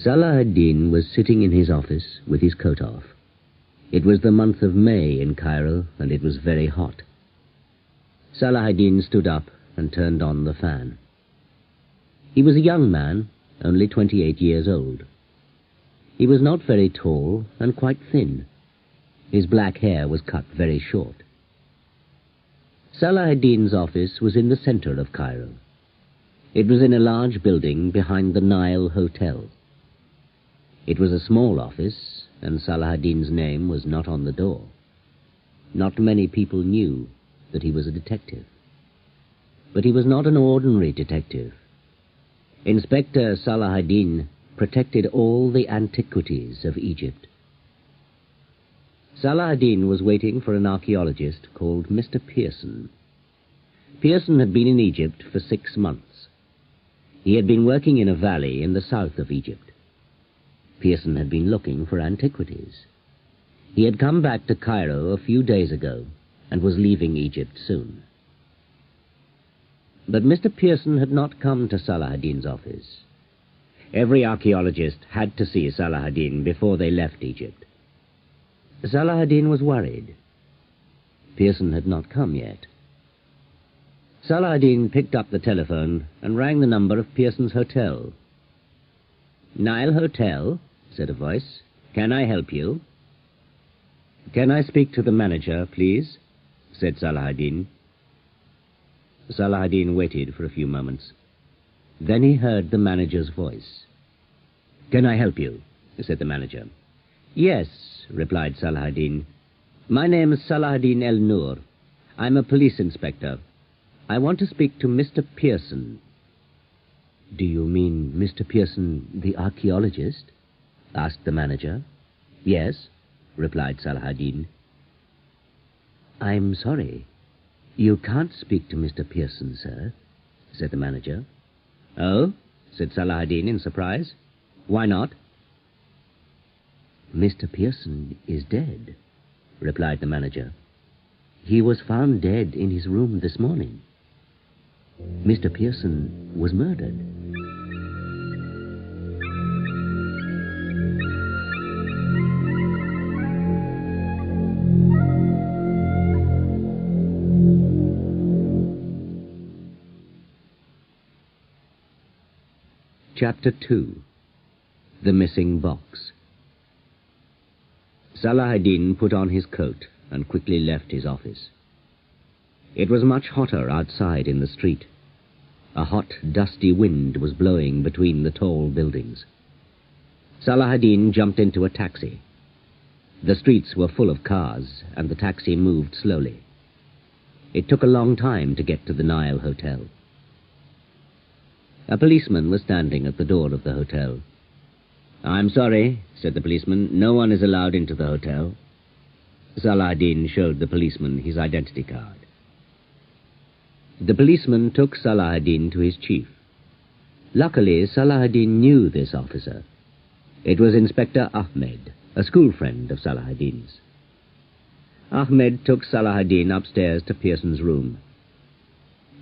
Salah ad-Din was sitting in his office with his coat off. It was the month of May in Cairo, and it was very hot. Salah ad-Din stood up and turned on the fan. He was a young man, only 28 years old. He was not very tall and quite thin. His black hair was cut very short. Salah ad-Din's office was in the center of Cairo. It was in a large building behind the Nile Hotel. It was a small office, and Salah ad-Din's name was not on the door. Not many people knew that he was a detective. But he was not an ordinary detective. Inspector Salah ad-Din protected all the antiquities of Egypt. Salah ad-Din was waiting for an archaeologist called Mr. Pearson. Pearson had been in Egypt for 6 months. He had been working in a valley in the south of Egypt. Pearson had been looking for antiquities. He had come back to Cairo a few days ago and was leaving Egypt soon. But Mr. Pearson had not come to Salah ad-Din's office. Every archaeologist had to see Salah ad-Din before they left Egypt. Salah ad-Din was worried. Pearson had not come yet. Salah ad-Din picked up the telephone and rang the number of Pearson's hotel. "Nile Hotel," said a voice. "Can I help you?" "Can I speak to the manager, please?" said Salah ad-Din. Salah ad-Din waited for a few moments. Then he heard the manager's voice. "Can I help you?" said the manager. "Yes," replied Salah ad-Din. "My name is Salah ad-Din el-Nur. I'm a police inspector. I want to speak to Mr. Pearson." "Do you mean Mr. Pearson, the archaeologist?" asked the manager. "Yes," replied Salah ad-Din. "I'm sorry. You can't speak to Mr. Pearson, sir," said the manager. "Oh?" said Salah ad-Din in surprise. "Why not?" "Mr. Pearson is dead," replied the manager. "He was found dead in his room this morning. Mr. Pearson was murdered." Chapter 2. The Missing Box. Salah ad-Din put on his coat and quickly left his office. It was much hotter outside in the street. A hot, dusty wind was blowing between the tall buildings. Salah ad-Din jumped into a taxi. The streets were full of cars, and the taxi moved slowly. It took a long time to get to the Nile Hotel. A policeman was standing at the door of the hotel. "I'm sorry," said the policeman, "no one is allowed into the hotel." Salah ad-Din showed the policeman his identity card. The policeman took Salah ad-Din to his chief. Luckily, Salah ad-Din knew this officer. It was Inspector Ahmed, a school friend of Salah ad-Din's. Ahmed took Salah ad-Din upstairs to Pearson's room.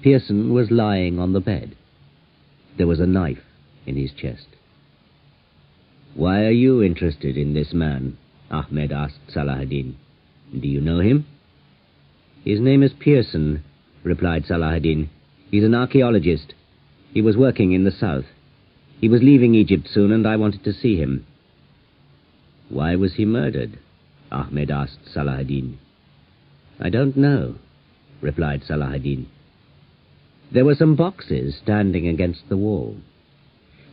Pearson was lying on the bed. There was a knife in his chest. "Why are you interested in this man?" Ahmed asked Salah ad-Din. "Do you know him?" "His name is Pearson," replied Salah ad-Din. "He's an archaeologist. He was working in the south. He was leaving Egypt soon, and I wanted to see him." "Why was he murdered?" Ahmed asked Salah ad-Din. "I don't know," replied Salah ad-Din. There were some boxes standing against the wall.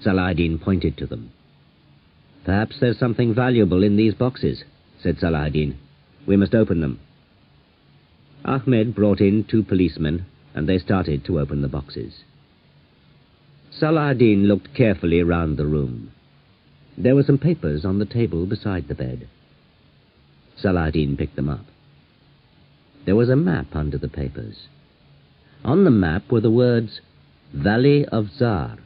Salah ad-Din pointed to them. "Perhaps there's something valuable in these boxes," said Salah ad-Din. "We must open them." Ahmed brought in 2 policemen, and they started to open the boxes. Salah ad-Din looked carefully round the room. There were some papers on the table beside the bed. Salah ad-Din picked them up. There was a map under the papers. On the map were the words, "Valley of Zar."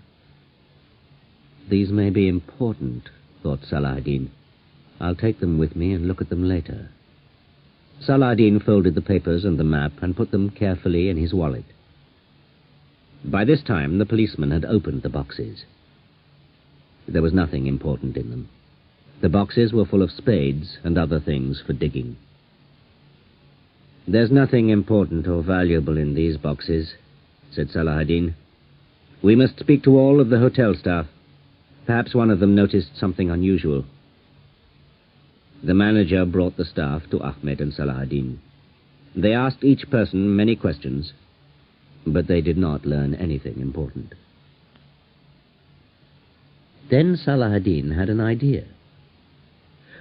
"These may be important," thought Salah ad-Din. "I'll take them with me and look at them later." Salah ad-Din folded the papers and the map and put them carefully in his wallet. By this time the policeman had opened the boxes. There was nothing important in them. The boxes were full of spades and other things for digging. "There's nothing important or valuable in these boxes," said Salah-ad-Din. "We must speak to all of the hotel staff. Perhaps one of them noticed something unusual." The manager brought the staff to Ahmed and Salah-ad-Din. They asked each person many questions, but they did not learn anything important. Then Salah-ad-Din had an idea.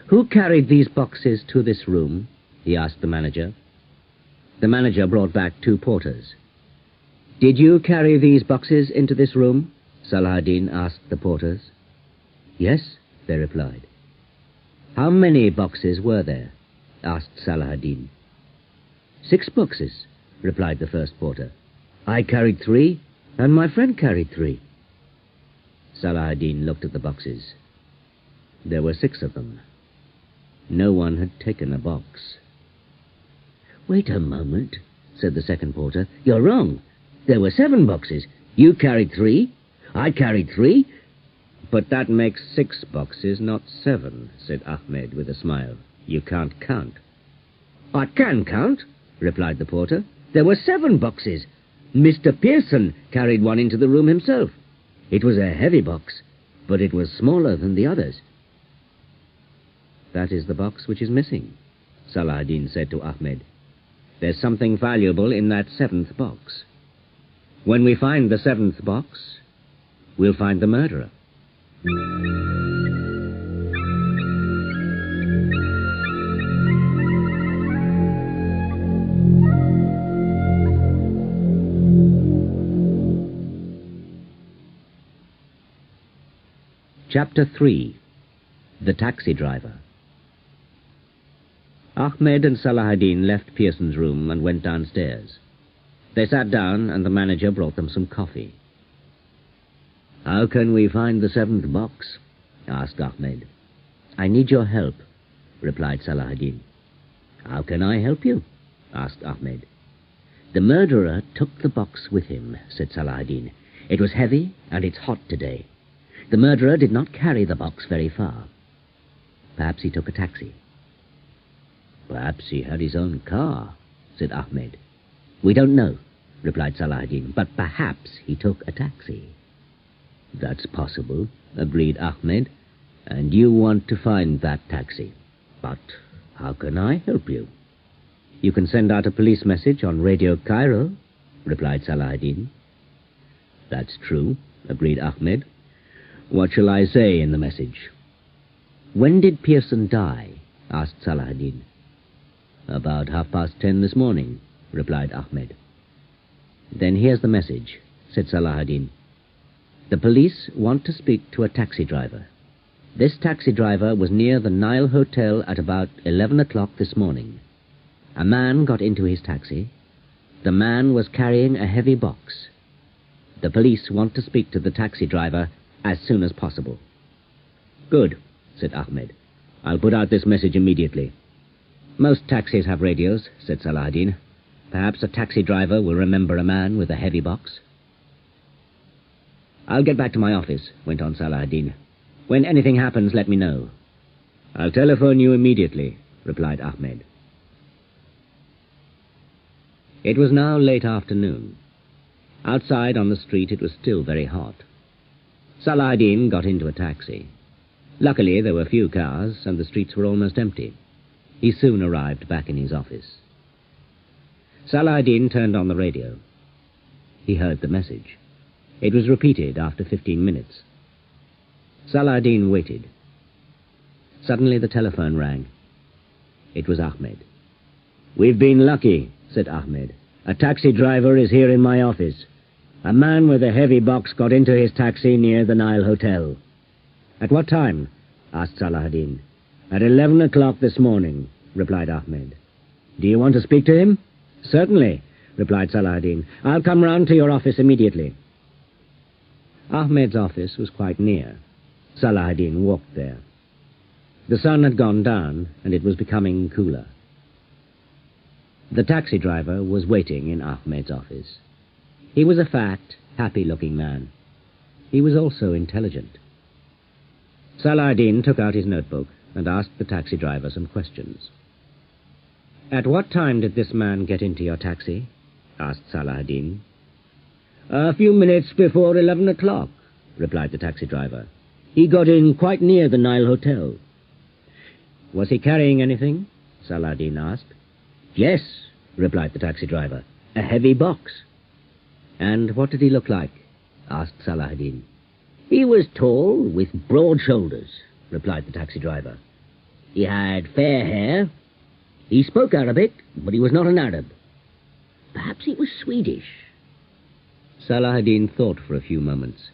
"Who carried these boxes to this room?" he asked the manager. The manager brought back 2 porters. "Did you carry these boxes into this room?" Salah-ad-Din asked the porters. "Yes," they replied. "How many boxes were there?" asked Salah-ad-Din. 6 boxes, replied the first porter. "I carried 3, and my friend carried 3. Salah-ad-Din looked at the boxes. There were 6 of them. No one had taken a box. "Wait a moment," said the second porter. "You're wrong. There were 7 boxes. You carried 3. I carried 3. "But that makes 6 boxes, not 7, said Ahmed with a smile. "You can't count." "I can count," replied the porter. "There were 7 boxes. Mr. Pearson carried one into the room himself. It was a heavy box, but it was smaller than the others." "That is the box which is missing," Salah-ad-Din said to Ahmed. "There's something valuable in that 7th box. When we find the 7th box, we'll find the murderer." Chapter 3. The Taxi Driver. Ahmed and Salah-ad-Din left Pearson's room and went downstairs. They sat down and the manager brought them some coffee. "How can we find the 7th box?" asked Ahmed. "I need your help," replied Salah-ad-Din. "How can I help you?" asked Ahmed. "The murderer took the box with him," said Salah-ad-Din. "It was heavy and it's hot today. The murderer did not carry the box very far. Perhaps he took a taxi." "Perhaps he had his own car," said Ahmed. "We don't know," replied Salah-ad-Din, "but perhaps he took a taxi." "That's possible," agreed Ahmed, "and you want to find that taxi. But how can I help you?" "You can send out a police message on Radio Cairo," replied Salah-ad-Din. "That's true," agreed Ahmed. "What shall I say in the message?" "When did Pearson die?" asked Salah-ad-Din. "About 10:30 this morning," replied Ahmed. "Then here's the message," said Salah-ad-Din. "The police want to speak to a taxi driver. This taxi driver was near the Nile Hotel at about 11 o'clock this morning. A man got into his taxi. The man was carrying a heavy box. The police want to speak to the taxi driver as soon as possible." "Good," said Ahmed. "I'll put out this message immediately." "Most taxis have radios," said Salah-ad-Din. "Perhaps a taxi driver will remember a man with a heavy box." "I'll get back to my office," went on Salah-ad-Din. "When anything happens, let me know." "I'll telephone you immediately," replied Ahmed. It was now late afternoon. Outside on the street it was still very hot. Salah-ad-Din got into a taxi. Luckily there were few cars and the streets were almost empty. He soon arrived back in his office. Salah-ad-Din turned on the radio. He heard the message. It was repeated after 15 minutes. Salah-ad-Din waited. Suddenly the telephone rang. It was Ahmed. "We've been lucky," said Ahmed. "A taxi driver is here in my office. A man with a heavy box got into his taxi near the Nile Hotel." "At what time?" asked Salah-ad-Din. "At 11 o'clock this morning," replied Ahmed. "Do you want to speak to him?" "Certainly," replied Salah-ad-Din. "I'll come round to your office immediately." Ahmed's office was quite near. Salah-ad-Din walked there. The sun had gone down, and it was becoming cooler. The taxi driver was waiting in Ahmed's office. He was a fat, happy-looking man. He was also intelligent. Saladin took out his notebook and asked the taxi driver some questions. "At what time did this man get into your taxi?" asked Saladin. "A few minutes before 11 o'clock, replied the taxi driver. "He got in quite near the Nile Hotel." "Was he carrying anything?" Saladin asked. "Yes," replied the taxi driver, "a heavy box." "And what did he look like?" asked Saladin. "He was tall, with broad shoulders," replied the taxi driver. "He had fair hair. He spoke Arabic, but he was not an Arab. Perhaps he was Swedish." Saladin thought for a few moments.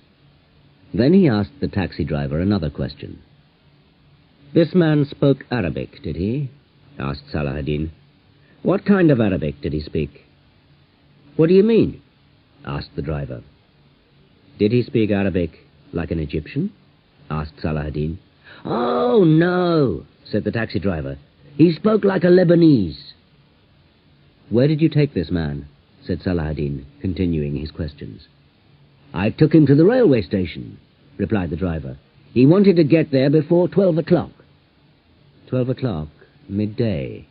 Then he asked the taxi driver another question. "This man spoke Arabic, did he?" asked Saladin. "What kind of Arabic did he speak?" "What do you mean?" asked the driver. "Did he speak Arabic like an Egyptian?" asked Saladin. "Oh, no," said the taxi driver. "He spoke like a Lebanese." "Where did you take this man?" said Saladin, continuing his questions. "I took him to the railway station," replied the driver. "He wanted to get there before 12 o'clock. 12 o'clock, midday,"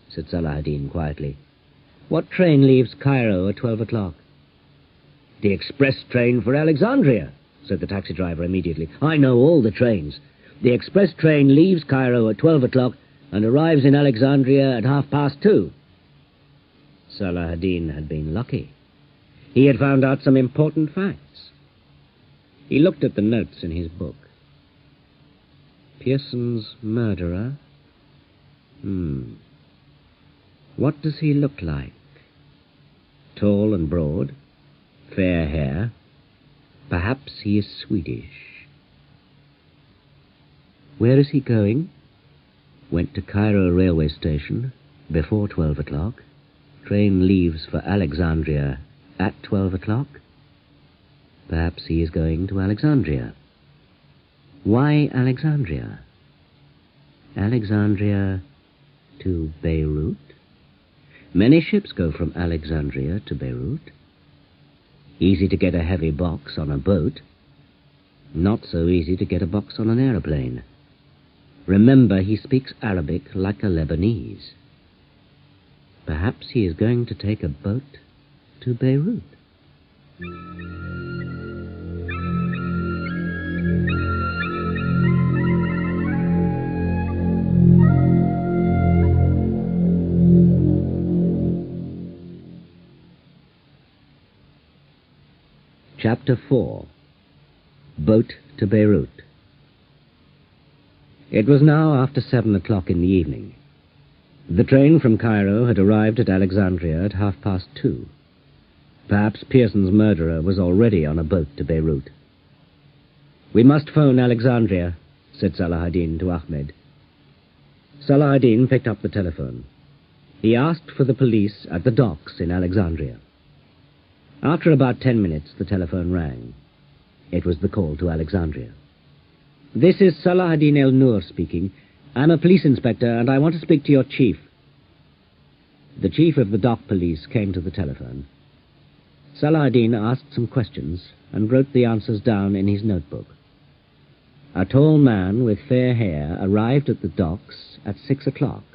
said Saladin quietly. "What train leaves Cairo at 12 o'clock? "The express train for Alexandria," said the taxi driver immediately. "I know all the trains. The express train leaves Cairo at 12 o'clock and arrives in Alexandria at 2:30. Saladin had been lucky. He had found out some important facts. He looked at the notes in his book. Pearson's murderer? What does he look like? Tall and broad, fair hair. Perhaps he is Swedish. Where is he going? Went to Cairo railway station before 12 o'clock. Train leaves for Alexandria at 12 o'clock. Perhaps he is going to Alexandria. Why Alexandria? Alexandria to Beirut? Many ships go from Alexandria to Beirut. Easy to get a heavy box on a boat. Not so easy to get a box on an aeroplane. Remember, he speaks Arabic like a Lebanese. Perhaps he is going to take a boat to Beirut. Chapter 4. Boat to Beirut. It was now after 7 o'clock in the evening. The train from Cairo had arrived at Alexandria at 2:30. Perhaps Pearson's murderer was already on a boat to Beirut. "We must phone Alexandria," said Saladin to Ahmed. Saladin picked up the telephone. He asked for the police at the docks in Alexandria. After about 10 minutes, the telephone rang. It was the call to Alexandria. "This is Saladin El-Nur speaking. I'm a police inspector, and I want to speak to your chief." The chief of the dock police came to the telephone. Saladin asked some questions and wrote the answers down in his notebook. A tall man with fair hair arrived at the docks at 6 o'clock.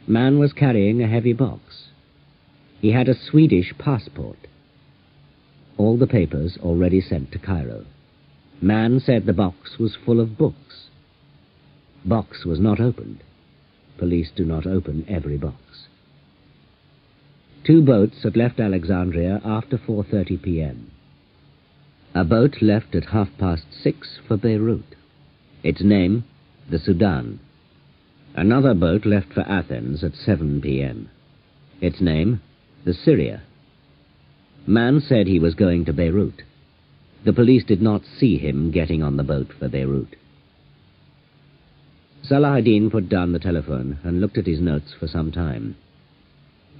Man was carrying a heavy box. He had a Swedish passport. All the papers already sent to Cairo. Man said the box was full of books. Box was not opened. Police do not open every box. 2 boats had left Alexandria after 4:30 p.m. A boat left at 6:30 for Beirut. Its name, the Sudan. Another boat left for Athens at 7 p.m. Its name, the Syria. Man said he was going to Beirut. The police did not see him getting on the boat for Beirut. Saladin put down the telephone and looked at his notes for some time.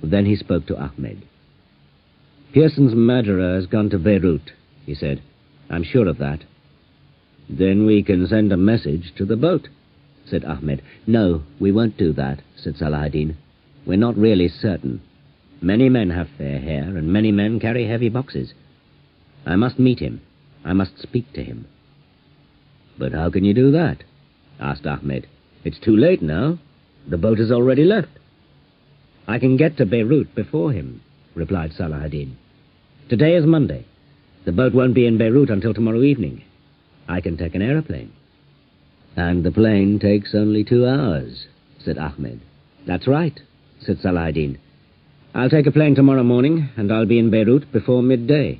Then he spoke to Ahmed. "Pearson's murderer has gone to Beirut," he said. "I'm sure of that." "Then we can send a message to the boat," said Ahmed. "No, we won't do that," said Saladin. "We're not really certain. Many men have fair hair, and many men carry heavy boxes. I must meet him. I must speak to him." "But how can you do that?" asked Ahmed. "It's too late now. The boat has already left." "I can get to Beirut before him," replied Salah ad-Din. "Today is Monday. The boat won't be in Beirut until tomorrow evening. I can take an aeroplane." "And the plane takes only 2 hours," said Ahmed. "That's right," said Salah ad-Din. "I'll take a plane tomorrow morning, and I'll be in Beirut before midday."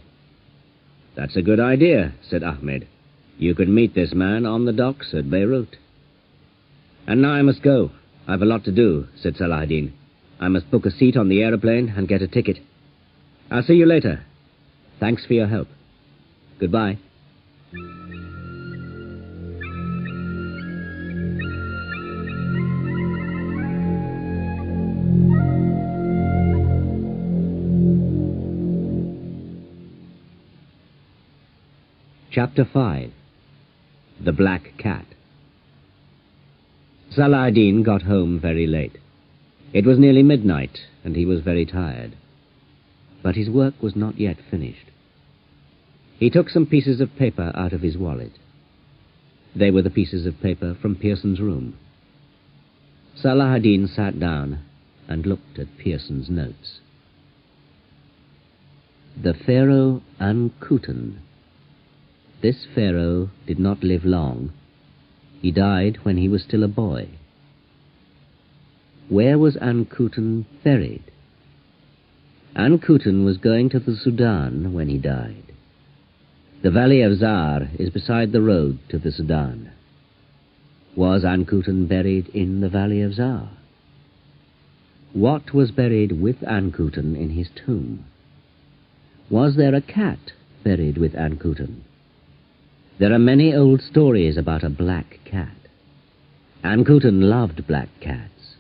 "That's a good idea," said Ahmed. "You could meet this man on the docks at Beirut." "And now I must go. I've a lot to do," said Salah ad-Din. "I must book a seat on the aeroplane and get a ticket. I'll see you later. Thanks for your help. Goodbye." Chapter 5. The Black Cat. Salah ad-Din got home very late. It was nearly midnight, and he was very tired. But his work was not yet finished. He took some pieces of paper out of his wallet. They were the pieces of paper from Pearson's room. Salah ad-Din sat down and looked at Pearson's notes. The Pharaoh Ankhuten. This pharaoh did not live long. He died when he was still a boy. Where was Ankhuten buried? Ankhuten was going to the Sudan when he died. The valley of Zar is beside the road to the Sudan. Was Ankhuten buried in the valley of Zar? What was buried with Ankhuten in his tomb? Was there a cat buried with Ankhuten? There are many old stories about a black cat. Ankhuten loved black cats.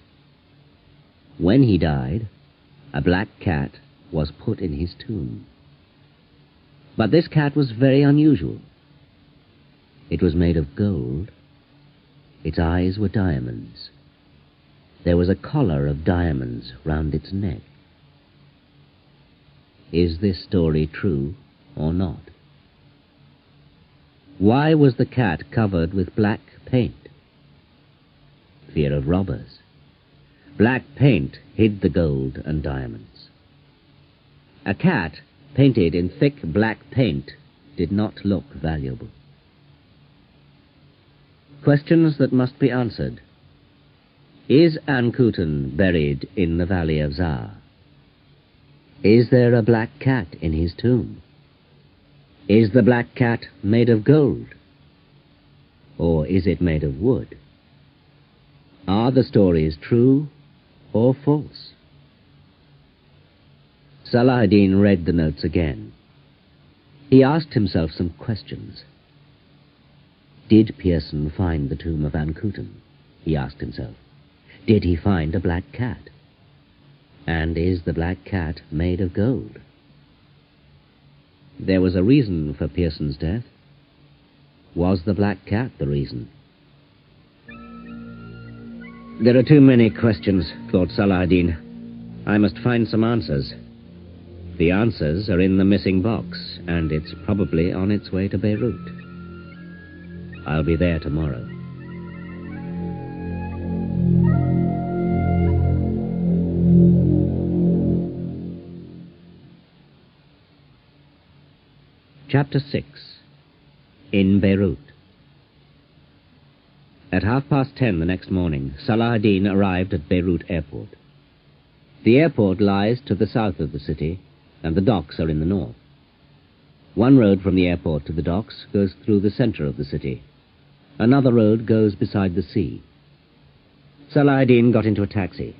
When he died, a black cat was put in his tomb. But this cat was very unusual. It was made of gold. Its eyes were diamonds. There was a collar of diamonds round its neck. Is this story true or not? Why was the cat covered with black paint? Fear of robbers. Black paint hid the gold and diamonds. A cat painted in thick black paint did not look valuable. Questions that must be answered. Is Ankhuten buried in the valley of Zar? Is there a black cat in his tomb? Is the black cat made of gold? Or is it made of wood? Are the stories true or false? Salah ad-Din read the notes again. He asked himself some questions. Did Pearson find the tomb of Ankhuten? He asked himself. Did he find a black cat? And is the black cat made of gold? There was a reason for Pearson's death. Was the black cat the reason? There are too many questions, thought Salah ad-Din. I must find some answers. The answers are in the missing box, and it's probably on its way to Beirut. I'll be there tomorrow. Chapter 6. In Beirut. At 10:30 the next morning, Salah ad-Din arrived at Beirut airport. The airport lies to the south of the city, and the docks are in the north. One road from the airport to the docks goes through the center of the city. Another road goes beside the sea. Salah ad-Din got into a taxi.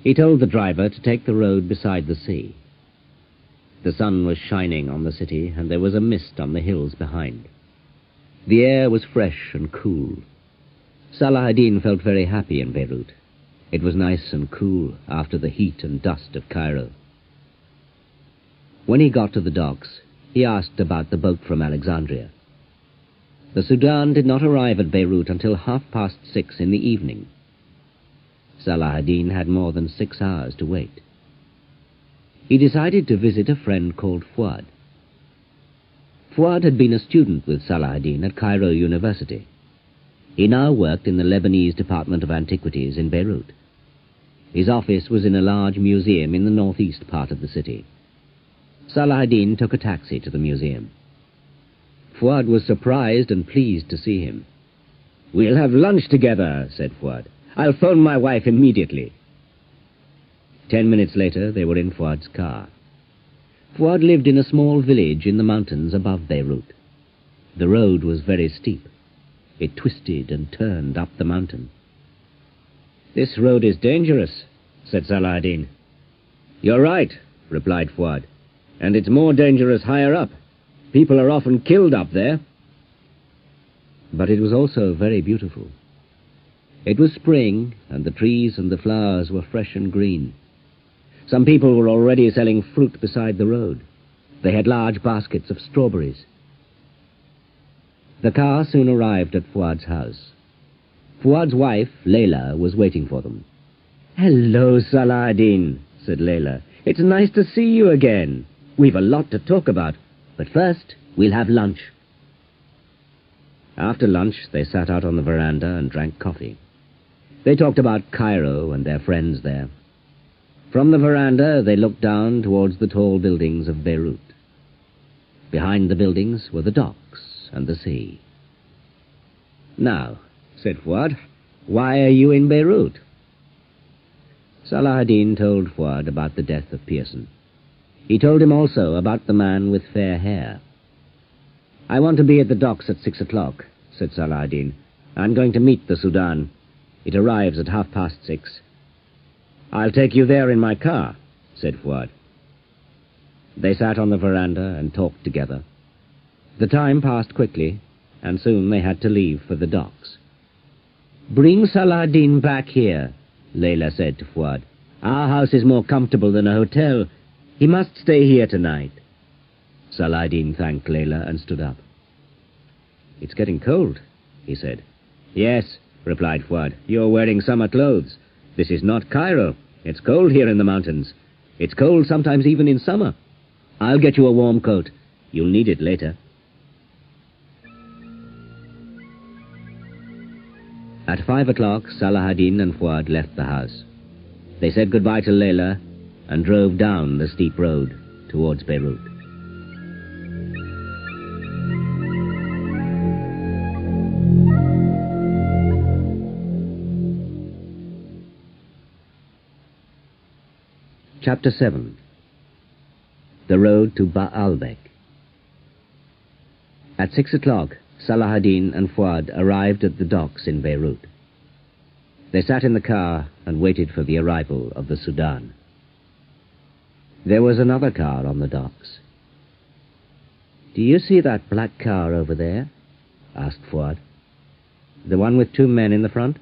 He told the driver to take the road beside the sea. The sun was shining on the city, and there was a mist on the hills behind. The air was fresh and cool. Salah ad-Din felt very happy in Beirut. It was nice and cool after the heat and dust of Cairo. When he got to the docks, he asked about the boat from Alexandria. The Sudan did not arrive at Beirut until 6:30 in the evening. Salah ad-Din had more than 6 hours to wait. He decided to visit a friend called Fuad. Fuad had been a student with Salah-ad-Din at Cairo University. He now worked in the Lebanese Department of Antiquities in Beirut. His office was in a large museum in the northeast part of the city. Salah-ad-Din took a taxi to the museum. Fuad was surprised and pleased to see him. "We'll have lunch together," said Fuad. "I'll phone my wife immediately." 10 minutes later, they were in Fuad's car. Fuad lived in a small village in the mountains above Beirut. The road was very steep. It twisted and turned up the mountain. "This road is dangerous," said Salah-ad-Din. "You're right," replied Fuad. "And it's more dangerous higher up. People are often killed up there." But it was also very beautiful. It was spring, and the trees and the flowers were fresh and green. Some people were already selling fruit beside the road. They had large baskets of strawberries. The car soon arrived at Fuad's house. Fuad's wife, Layla, was waiting for them. "Hello, Salah-ad-Din," said Layla. "It's nice to see you again. We've a lot to talk about, but first we'll have lunch." After lunch, they sat out on the veranda and drank coffee. They talked about Cairo and their friends there. From the veranda, they looked down towards the tall buildings of Beirut. Behind the buildings were the docks and the sea. "Now," said Fuad, "why are you in Beirut?" Salah-ad-Din told Fuad about the death of Pearson. He told him also about the man with fair hair. "I want to be at the docks at 6 o'clock, said Salah-ad-Din. "I'm going to meet the Sudan. It arrives at 6:30. "I'll take you there in my car," said Fuad. They sat on the veranda and talked together. The time passed quickly, and soon they had to leave for the docks. "Bring Salah-ad-Din back here," Layla said to Fuad. "Our house is more comfortable than a hotel. He must stay here tonight." Salah-ad-Din thanked Layla and stood up. "It's getting cold," he said. "Yes," replied Fuad. "You're wearing summer clothes. This is not Cairo. It's cold here in the mountains. It's cold sometimes even in summer. I'll get you a warm coat. You'll need it later." At 5 o'clock, Salah-ad-Din and Fuad left the house. They said goodbye to Layla and drove down the steep road towards Beirut. Chapter 7. The Road to Baalbek. At 6 o'clock, Salah-ad-Din and Fuad arrived at the docks in Beirut. They sat in the car and waited for the arrival of the Sudan. There was another car on the docks. "Do you see that black car over there?" asked Fuad. "The one with 2 men in the front?"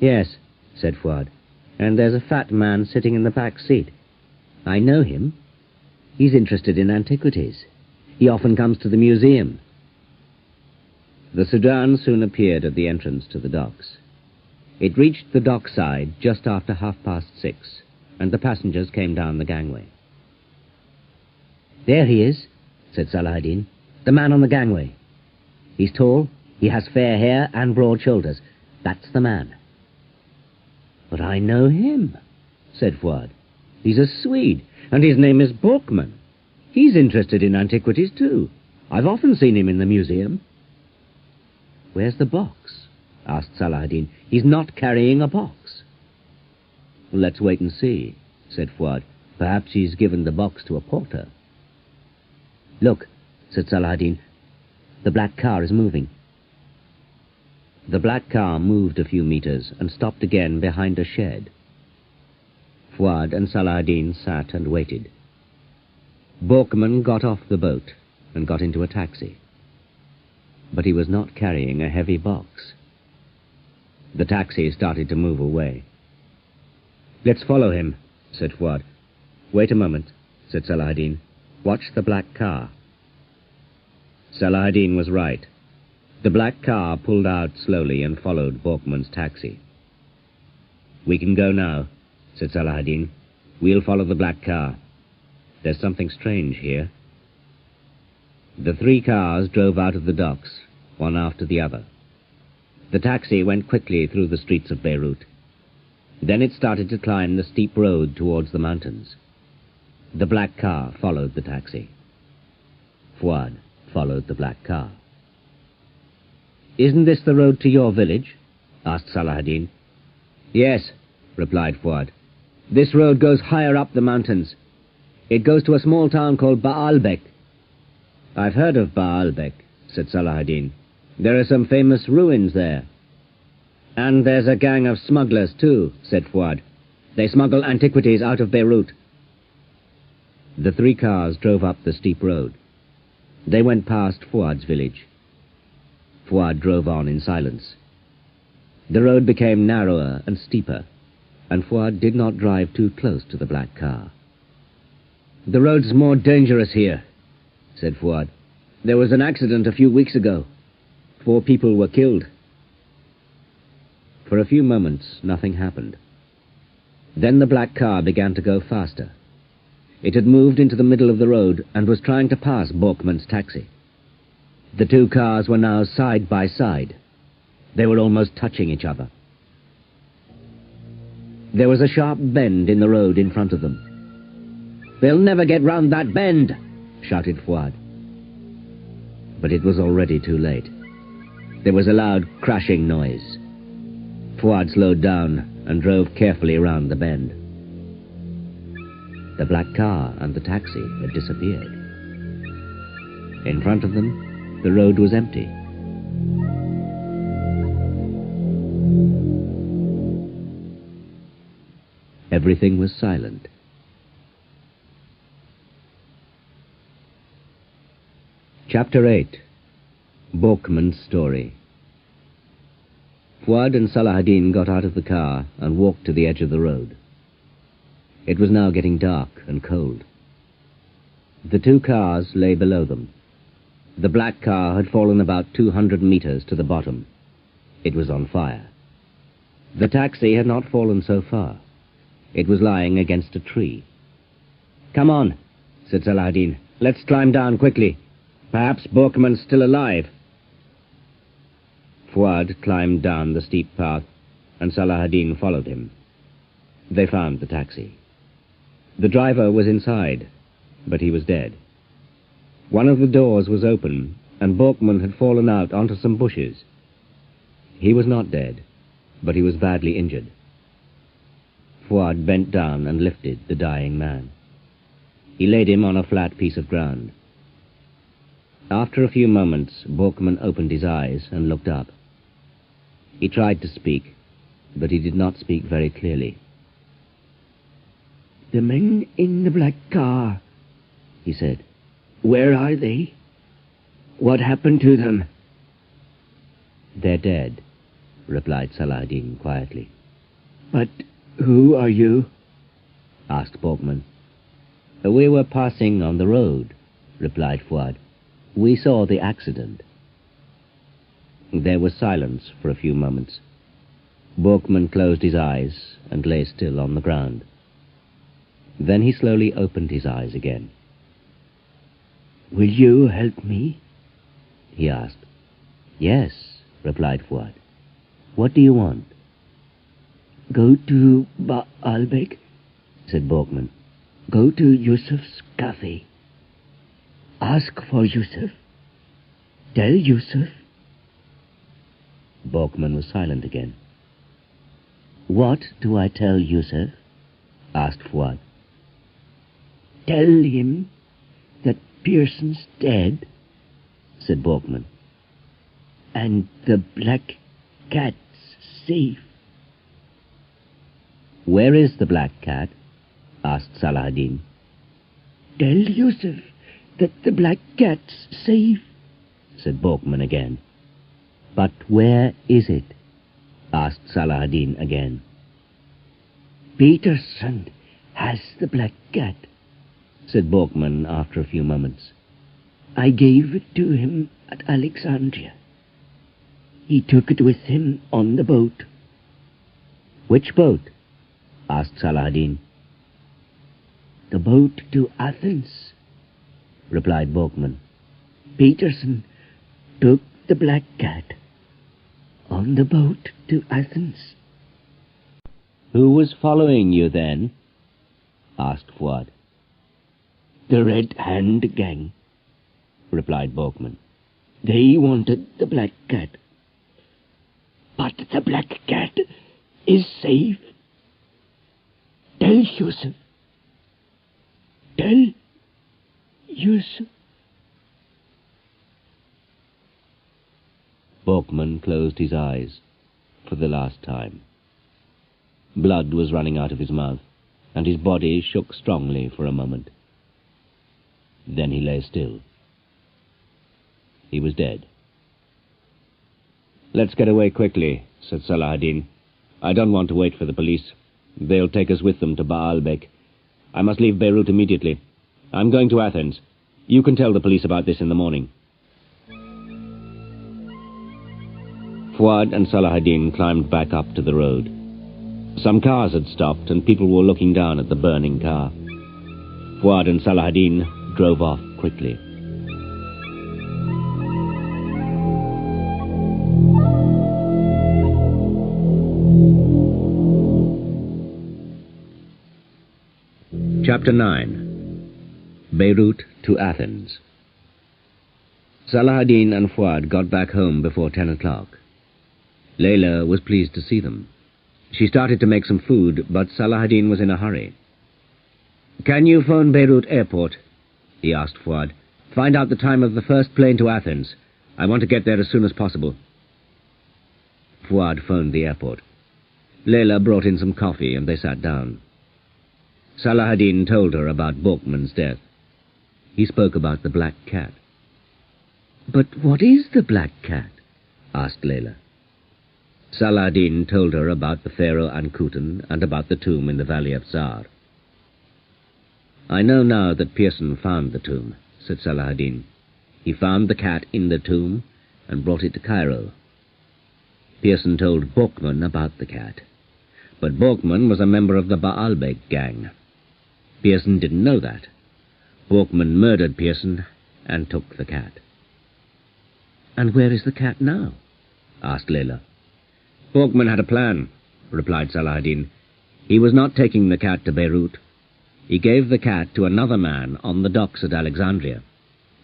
"Yes," said Fuad. "And there's a fat man sitting in the back seat. I know him. He's interested in antiquities. He often comes to the museum." The Sudan soon appeared at the entrance to the docks. It reached the dockside just after 6:30, and the passengers came down the gangway. "There he is," said Salah-ad-Din. "The man on the gangway. He's tall, he has fair hair and broad shoulders. That's the man." "But I know him," said Fuad. "He's a Swede, and his name is Borkman. He's interested in antiquities too. I've often seen him in the museum." "Where's the box?" asked Salah-ad-Din. "He's not carrying a box." "Let's wait and see," said Fuad. "Perhaps he's given the box to a porter." "Look," said Salah-ad-Din. "The black car is moving." The black car moved a few meters and stopped again behind a shed. Fuad and Salah-ad-Din sat and waited. Borkman got off the boat and got into a taxi. But he was not carrying a heavy box. The taxi started to move away. "Let's follow him," said Fuad. "Wait a moment," said Salah-ad-Din. "Watch the black car." Salah-ad-Din was right. The black car pulled out slowly and followed Borkman's taxi. "We can go now," said Salah-ad-Din. "We'll follow the black car. There's something strange here." The 3 cars drove out of the docks, one after the other. The taxi went quickly through the streets of Beirut. Then it started to climb the steep road towards the mountains. The black car followed the taxi. Fuad followed the black car. "Isn't this the road to your village?" asked Salahuddin. "Yes," replied Fuad. "This road goes higher up the mountains. It goes to a small town called Baalbek." "I've heard of Baalbek," said Salahuddin. "There are some famous ruins there." "And there's a gang of smugglers too," said Fuad. "They smuggle antiquities out of Beirut." The 3 cars drove up the steep road. They went past Fuad's village. Fuad drove on in silence. The road became narrower and steeper, and Fuad did not drive too close to the black car. "The road's more dangerous here," said Fuad. "There was an accident a few weeks ago. 4 people were killed." For a few moments, nothing happened. Then the black car began to go faster. It had moved into the middle of the road and was trying to pass Borkman's taxi. The 2 cars were now side by side. They were almost touching each other. There was a sharp bend in the road in front of them. "They'll never get round that bend," shouted Fuad. But it was already too late. There was a loud crashing noise. Fuad slowed down and drove carefully round the bend. The black car and the taxi had disappeared. In front of them, the road was empty. Everything was silent. Chapter 8. Borkman's Story. Fuad and Salahuddin got out of the car and walked to the edge of the road. It was now getting dark and cold. The 2 cars lay below them. The black car had fallen about 200 meters to the bottom. It was on fire. The taxi had not fallen so far. It was lying against a tree. "Come on," said Salahuddin. "Let's climb down quickly. Perhaps Borkman's still alive." Fuad climbed down the steep path, and Salahuddin followed him. They found the taxi. The driver was inside, but he was dead. One of the doors was open, and Borkman had fallen out onto some bushes. He was not dead, but he was badly injured. Fuad bent down and lifted the dying man. He laid him on a flat piece of ground. After a few moments, Borkman opened his eyes and looked up. He tried to speak, but he did not speak very clearly. "The men in the black car," he said. "Where are they? What happened to them?" "They're dead," replied Salahuddin quietly. "But who are you?" asked Borkman. "We were passing on the road," replied Fuad. "We saw the accident." There was silence for a few moments. Borkman closed his eyes and lay still on the ground. Then he slowly opened his eyes again. "Will you help me?" he asked. "Yes," replied Fuad. "What do you want?" "Go to Baalbek," said Borkman. "Go to Yusuf's cafe. Ask for Yusuf. Tell Yusuf." Borkman was silent again. "What do I tell Yusuf?" asked Fuad. "Tell him that Pearson's dead," said Borkman. "and the black cat's safe." "Where is the black cat?" asked Salahuddin. "Tell Yusuf that the black cat's safe," said Borkman again. "But where is it?" asked Salahuddin again. "Peterson has the black cat," said Borkman after a few moments. "I gave it to him at Alexandria. He took it with him on the boat." "Which boat?" asked Salahuddin. "The boat to Athens," replied Borkman. Peterson took the black cat on the boat to Athens. Who was following you then? Asked Fuad. The Red Hand gang, replied Borkman. They wanted the black cat. But the black cat is safe. Tell Yusuf. Tell Yusuf. Borkman closed his eyes for the last time. Blood was running out of his mouth, and his body shook strongly for a moment. Then he lay still. He was dead. "Let's get away quickly," said Salah-ad-Din. "I don't want to wait for the police. They'll take us with them to Baalbek. I must leave Beirut immediately. I'm going to Athens. You can tell the police about this in the morning." Fuad and Salah-ad-Din climbed back up to the road. Some cars had stopped, and people were looking down at the burning car. Fuad and Salah-ad-Din drove off quickly. Chapter 9. Beirut to Athens. Salah-ad-Din and Fuad got back home before 10 o'clock. Layla was pleased to see them. She started to make some food, but Salah-ad-Din was in a hurry. "Can you phone Beirut Airport?" he asked Fuad. "Find out the time of the first plane to Athens. I want to get there as soon as possible." Fuad phoned the airport. Layla brought in some coffee, and they sat down. Salah-ad-Din told her about Borkman's death. He spoke about the black cat. "But what is the black cat?" asked Layla. Salah-ad-Din told her about the Pharaoh Ankuten and about the tomb in the Valley of Tsar. "I know now that Pearson found the tomb," said Salah-ad-Din. "He found the cat in the tomb and brought it to Cairo. Pearson told Borkman about the cat, but Borkman was a member of the Baalbek gang. Pearson didn't know that. Borkman murdered Pearson and took the cat." "And where is the cat now?" asked Layla. "Borkman had a plan," replied Salah-ad-Din. "He was not taking the cat to Beirut. He gave the cat to another man on the docks at Alexandria.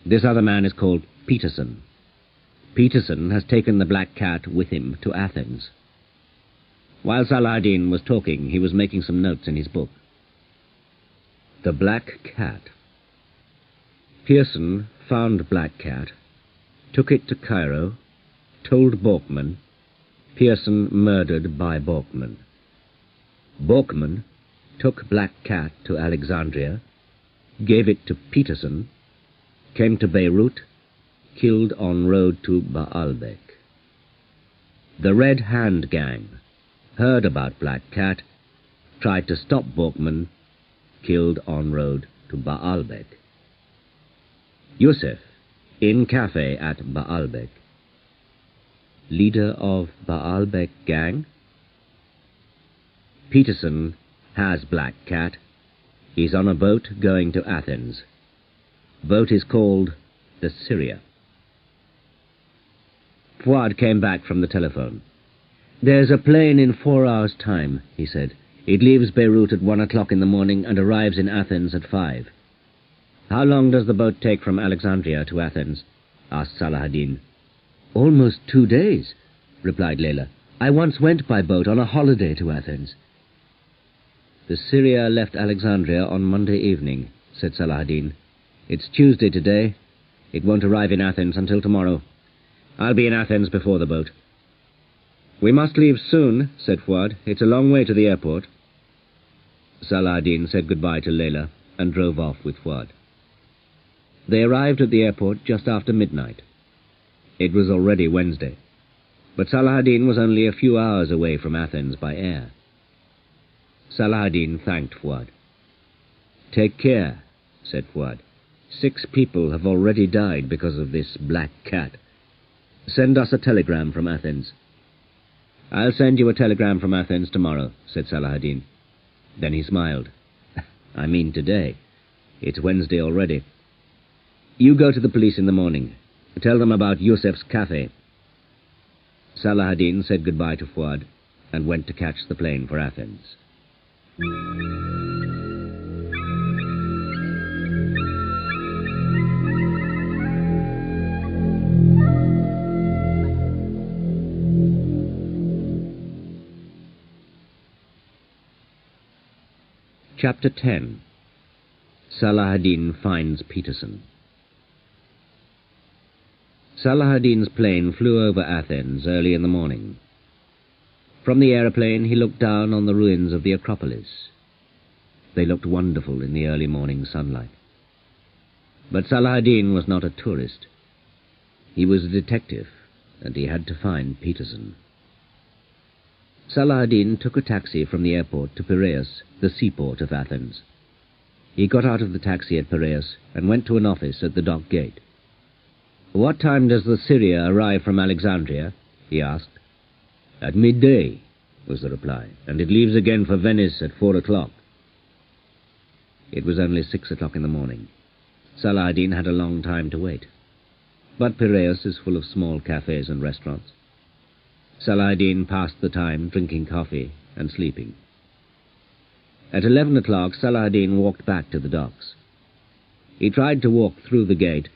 This other man is called Peterson. Peterson has taken the black cat with him to Athens." While Salah-ad-Din was talking, he was making some notes in his book. The black cat. Pearson found black cat, took it to Cairo, told Borkman. Pearson murdered by Borkman. Borkman took black cat to Alexandria, gave it to Peterson, came to Beirut, killed en road to Baalbek. The Red Hand gang heard about black cat, tried to stop Borkman, killed en road to Baalbek. Yusuf, in cafe at Baalbek. Leader of Baalbek gang? Peterson has black cat. He's on a boat going to Athens. Boat is called the Syria. Fuad came back from the telephone. "There's a plane in 4 hours' time," he said. "It leaves Beirut at 1 o'clock in the morning and arrives in Athens at 5. "How long does the boat take from Alexandria to Athens?" asked Salah-ad-Din. "Almost 2 days," replied Layla. "I once went by boat on a holiday to Athens." "The Syria left Alexandria on Monday evening," said Salah-ad-Din. "It's Tuesday today. It won't arrive in Athens until tomorrow. I'll be in Athens before the boat." "We must leave soon," said Fuad. "It's a long way to the airport." Salah-ad-Din said goodbye to Layla and drove off with Fuad. They arrived at the airport just after midnight. It was already Wednesday, but Salah-ad-Din was only a few hours away from Athens by air. Salah-ad-Din thanked Fuad. "Take care," said Fuad. 6 people have already died because of this black cat. Send us a telegram from Athens." "I'll send you a telegram from Athens tomorrow," said Salah-ad-Din. Then he smiled. "I mean today. It's Wednesday already. You go to the police in the morning. Tell them about Yusef's cafe." Salah-ad-Din said goodbye to Fuad and went to catch the plane for Athens. Chapter 10. Salah-ad-Din finds Peterson. Salah-ad-Din's plane flew over Athens early in the morning. From the aeroplane he looked down on the ruins of the Acropolis. They looked wonderful in the early morning sunlight. But Salah-ad-Din was not a tourist. He was a detective, and he had to find Peterson. Salah-ad-Din took a taxi from the airport to Piraeus, the seaport of Athens. He got out of the taxi at Piraeus and went to an office at the dock gate. "What time does the Syria arrive from Alexandria?" he asked. "At midday," was the reply, "and it leaves again for Venice at 4 o'clock. It was only 6 o'clock in the morning. Salah-ad-Din had a long time to wait. But Piraeus is full of small cafes and restaurants. Salah-ad-Din passed the time drinking coffee and sleeping. At 11 o'clock, Salah-ad-Din walked back to the docks. He tried to walk through the gate,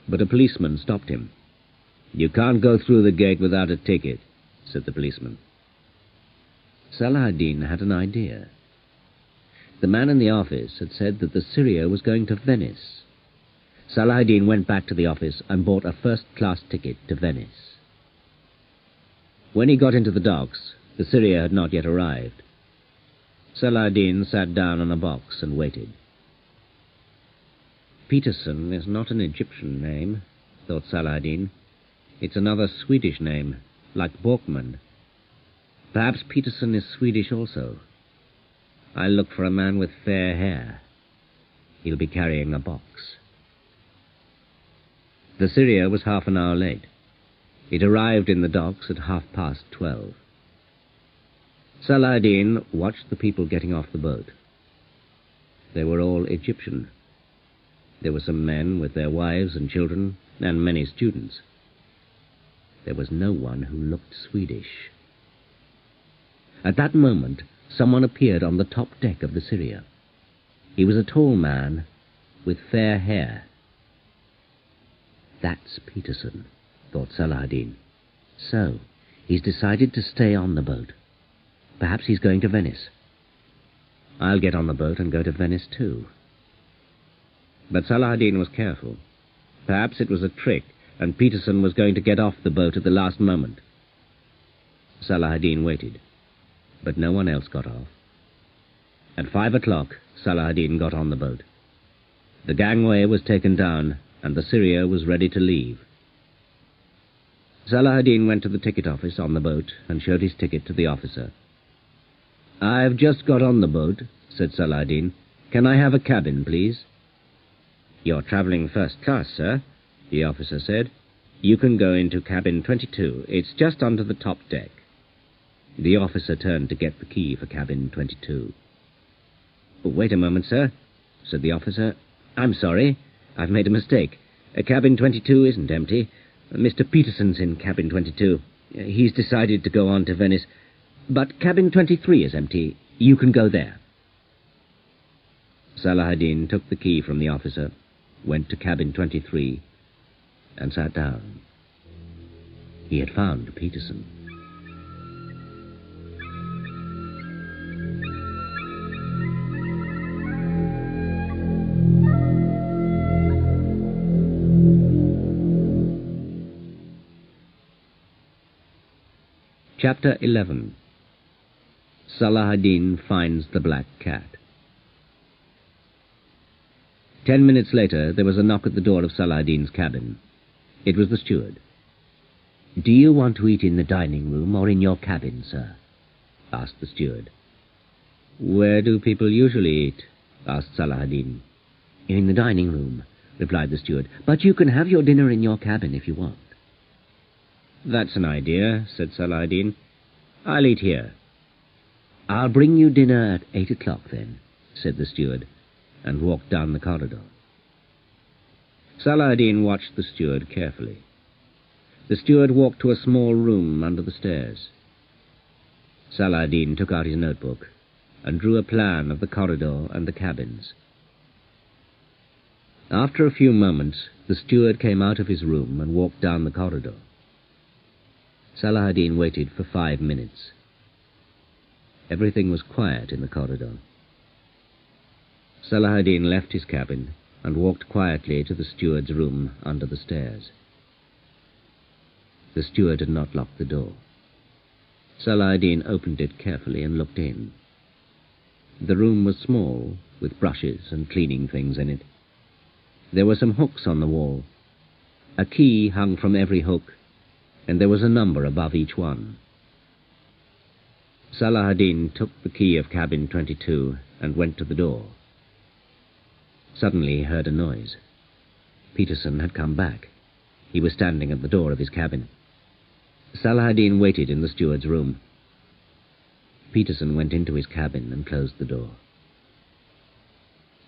but a policeman stopped him. "You can't go through the gate without a ticket," said the policeman. Salah-ad-Din had an idea. The man in the office had said that the Syria was going to Venice. Salah-ad-Din went back to the office and bought a first-class ticket to Venice. When he got into the docks, the Syria had not yet arrived. Salah-ad-Din sat down on a box and waited. "Peterson is not an Egyptian name," thought Salah-ad-Din. "It's another Swedish name, like Borkman. Perhaps Peterson is Swedish also. I'll look for a man with fair hair. He'll be carrying a box." The Syria was half an hour late. It arrived in the docks at 12:30. Salah-ad-Din watched the people getting off the boat. They were all Egyptian. There were some men with their wives and children, and many students. There was no one who looked Swedish. At that moment, someone appeared on the top deck of the Syria. He was a tall man with fair hair. "That's Peterson," thought Salah-ad-Din. "So, he's decided to stay on the boat. Perhaps he's going to Venice. I'll get on the boat and go to Venice too." But Salah-ad-Din was careful. Perhaps it was a trick, and Peterson was going to get off the boat at the last moment. Salah-ad-Din waited, but no one else got off. At 5 o'clock, Salah-ad-Din got on the boat. The gangway was taken down, and the Syria was ready to leave. Salah-ad-Din went to the ticket office on the boat and showed his ticket to the officer. "I've just got on the boat," said Salah-ad-Din. "Can I have a cabin, please?" "You're travelling first class, sir," the officer said. "You can go into cabin 22. It's just under the top deck." The officer turned to get the key for cabin 22. "Wait a moment, sir," said the officer. "I'm sorry. I've made a mistake. Cabin 22 isn't empty. Mr. Peterson's in cabin 22. He's decided to go on to Venice. But cabin 23 is empty. You can go there." Salah-ad-Din took the key from the officer, went to cabin 23, and sat down. He had found Peterson. Chapter 11. Salah-ad-Din finds the black cat. 10 minutes later, there was a knock at the door of Salah-ad-Din's cabin. It was the steward. "Do you want to eat in the dining room or in your cabin, sir?" asked the steward. "Where do people usually eat?" asked Salah-ad-Din. "In the dining room," replied the steward. "But you can have your dinner in your cabin if you want." "That's an idea," said Salah-ad-Din. "I'll eat here." "I'll bring you dinner at 8 o'clock then," said the steward, and walked down the corridor. Salah-ad-Din watched the steward carefully. The steward walked to a small room under the stairs. Saladin took out his notebook and drew a plan of the corridor and the cabins. After a few moments, the steward came out of his room and walked down the corridor. Saladin waited for 5 minutes. Everything was quiet in the corridor. Saladin left his cabin and walked quietly to the steward's room under the stairs. The steward had not locked the door. Saladin opened it carefully and looked in. The room was small, with brushes and cleaning things in it. There were some hooks on the wall. A key hung from every hook, and there was a number above each one. Saladin took the key of cabin 22 and went to the door. Suddenly he heard a noise. Peterson had come back. He was standing at the door of his cabin. Saladin waited in the steward's room. Peterson went into his cabin and closed the door.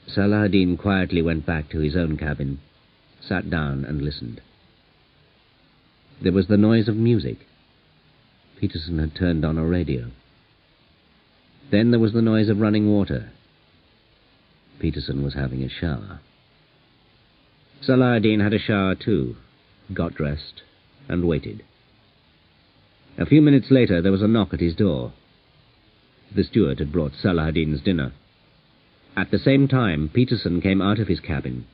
Saladin quietly went back to his own cabin, sat down and listened. There was the noise of music. Peterson had turned on a radio. Then there was the noise of running water. Peterson was having a shower. Saladin had a shower too, got dressed, and waited. A few minutes later there was a knock at his door. The steward had brought Saladin's dinner. At the same time, Peterson came out of his cabin.